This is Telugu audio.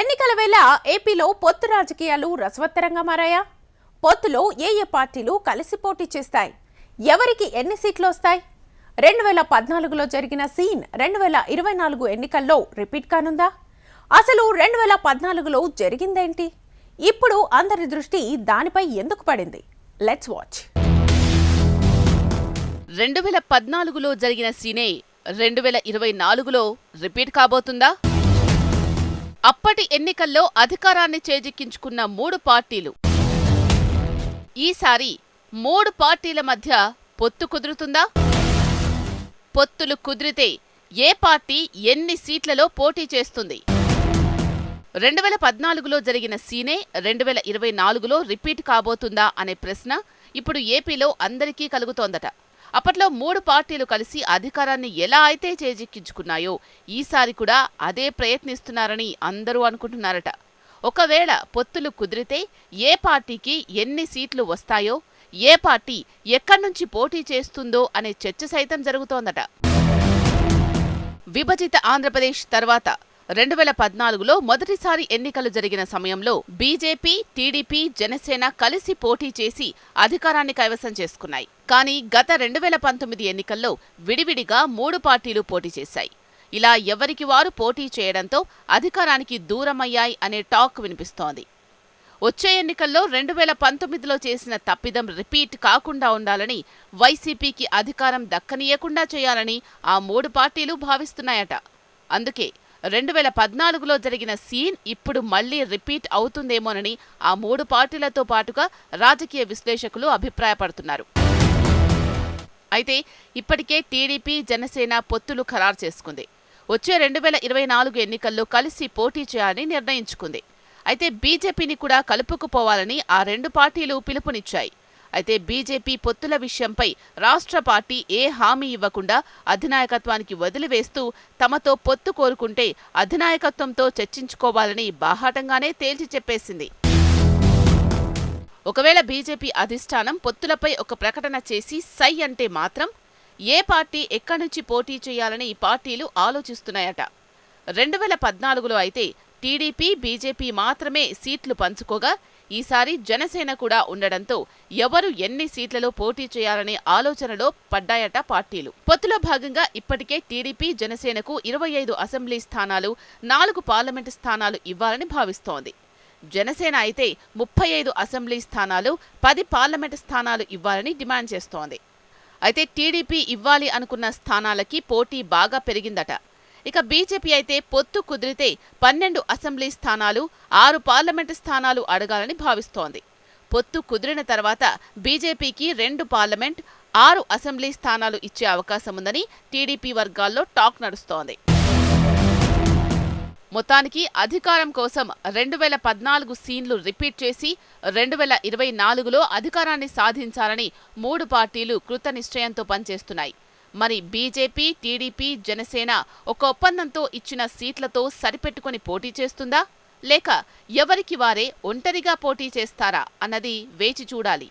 ఎన్నికల వేళ ఏపీలో పొత్తు రాజకీయాలు రసవత్తరంగా మారాయా? పొత్తులో ఏ పార్టీలు కలిసి పోటీ చేస్తాయి? ఎవరికి ఎన్ని సీట్లు వస్తాయి? 2014లో జరిగిన సీన్ 2024 ఎన్నికల్లో రిపీట్ కానుందా? అసలు 2014లో జరిగిందేంటి? ఇప్పుడు అందరి దృష్టి దానిపై ఎందుకు పడింది? Let's watch. 2014లో జరిగిన సీనే 2024లో రిపీట్ కాబోతుందా? అప్పటి ఎన్నికల్లో అధికారాన్ని చేజిక్కించుకున్న 3 పార్టీలు ఈసారి 3 పార్టీల మధ్య పొత్తు కుదురుతుందా? పొత్తులు కుదిరితే ఏ పార్టీ ఎన్ని సీట్లలో పోటీ చేస్తుంది? 2014లో జరిగిన సీనే 2024లో రిపీట్ కాబోతుందా అనే ప్రశ్న ఇప్పుడు ఏపీలో అందరికీ కలుగుతోందట. అప్పట్లో 3 పార్టీలు కలిసి అధికారాన్ని ఎలా అయితే చేజిక్కించుకున్నాయో ఈసారి కూడా అదే ప్రయత్నిస్తున్నారని అందరూ అనుకుంటున్నారట. ఒకవేళ పొత్తులు కుదిరితే ఏ పార్టీకి ఎన్ని సీట్లు వస్తాయో, ఏ పార్టీ ఎక్కడ్నుంచి పోటీ చేస్తుందో అనే చర్చ సైతం జరుగుతోందట. విభజిత ఆంధ్రప్రదేశ్ తర్వాత 2014లో మొదటిసారి ఎన్నికలు జరిగిన సమయంలో బీజేపీ, టీడీపీ, జనసేన కలిసి పోటీ చేసి అధికారాన్ని కైవసం చేసుకున్నాయి. కానీ గత 2019 ఎన్నికల్లో విడివిడిగా 3 పార్టీలు పోటీ చేశాయి. ఇలా ఎవరికి వారు పోటీ చేయడంతో అధికారానికి దూరమయ్యాయి అనే టాక్ వినిపిస్తోంది. వచ్చే ఎన్నికల్లో 2019లో చేసిన తప్పిదం రిపీట్ కాకుండా ఉండాలని, వైసీపీకి అధికారం దక్కనీయకుండా చేయాలని ఆ 3 పార్టీలు భావిస్తున్నాయట. అందుకే 2014లో జరిగిన సీన్ ఇప్పుడు మళ్లీ రిపీట్ అవుతుందేమోనని ఆ 3 పార్టీలతో పాటుగా రాజకీయ విశ్లేషకులు అభిప్రాయపడుతున్నారు. అయితే ఇప్పటికే టీడీపీ, జనసేన పొత్తులు ఖరారు చేసుకుంది. వచ్చే 2024 ఎన్నికల్లో కలిసి పోటీ చేయాలని నిర్ణయించుకుంది. అయితే బీజేపీని కూడా కలుపుకుపోవాలని ఆ 2 పార్టీలు పిలుపునిచ్చాయి. అయితే బీజేపీ పొత్తుల విషయంపై రాష్ట్ర పార్టీ ఏ హామీ ఇవ్వకుండా అధినాయకత్వానికి వదిలివేస్తూ తమతో పొత్తు కోరుకుంటే అధినాయకత్వంతో చర్చించుకోవాలని బాహాటంగానే తేల్చి చెప్పేసింది. ఒకవేళ బీజేపీ అధిష్టానం పొత్తులపై ఒక ప్రకటన చేసి సై అంటే మాత్రం ఏ పార్టీ ఎక్కడి నుంచి పోటీ చేయాలని ఈ పార్టీలు ఆలోచిస్తున్నాయట. 2014లో అయితే టీడీపీ, బీజేపీ మాత్రమే సీట్లు పంచుకోగా ఈసారి జనసేన కూడా ఉండడంతో ఎవరు ఎన్ని సీట్లలో పోటీ చేయాలనే ఆలోచనలో పడ్డాయట పార్టీలు. పొత్తులో భాగంగా ఇప్పటికే టీడీపీ, జనసేనకు 25 అసెంబ్లీ స్థానాలు, 4 పార్లమెంటు స్థానాలు ఇవ్వాలని భావిస్తోంది. జనసేన అయితే 35 అసెంబ్లీ స్థానాలు, 10 పార్లమెంటు స్థానాలు ఇవ్వాలని డిమాండ్ చేస్తోంది. అయితే టీడీపీ ఇవ్వాలి అనుకున్న స్థానాలకి పోటీ బాగా పెరిగిందట. ఇక బీజేపీ అయితే పొత్తు కుదిరితే 12 అసెంబ్లీ స్థానాలు, 6 పార్లమెంటు స్థానాలు అడగాలని భావిస్తోంది. పొత్తు కుదిరిన తర్వాత బీజేపీకి 2 పార్లమెంట్, 6 అసెంబ్లీ స్థానాలు ఇచ్చే అవకాశముందని టీడీపీ వర్గాల్లో టాక్ నడుస్తోంది. మొత్తానికి అధికారం కోసం 2014 సీన్లు రిపీట్ చేసి 2024లో అధికారాన్ని సాధించాలని 3 పార్టీలు కృత నిశ్చయంతో పనిచేస్తున్నాయి. మరి బీజేపీ, టీడీపీ, జనసేన ఒక ఒప్పందంతో ఇచ్చిన సీట్లతో సరిపెట్టుకుని పోటీ చేస్తుందా, లేక ఎవరికి వారే ఒంటరిగా పోటీ చేస్తారా అన్నది వేచి చూడాలి.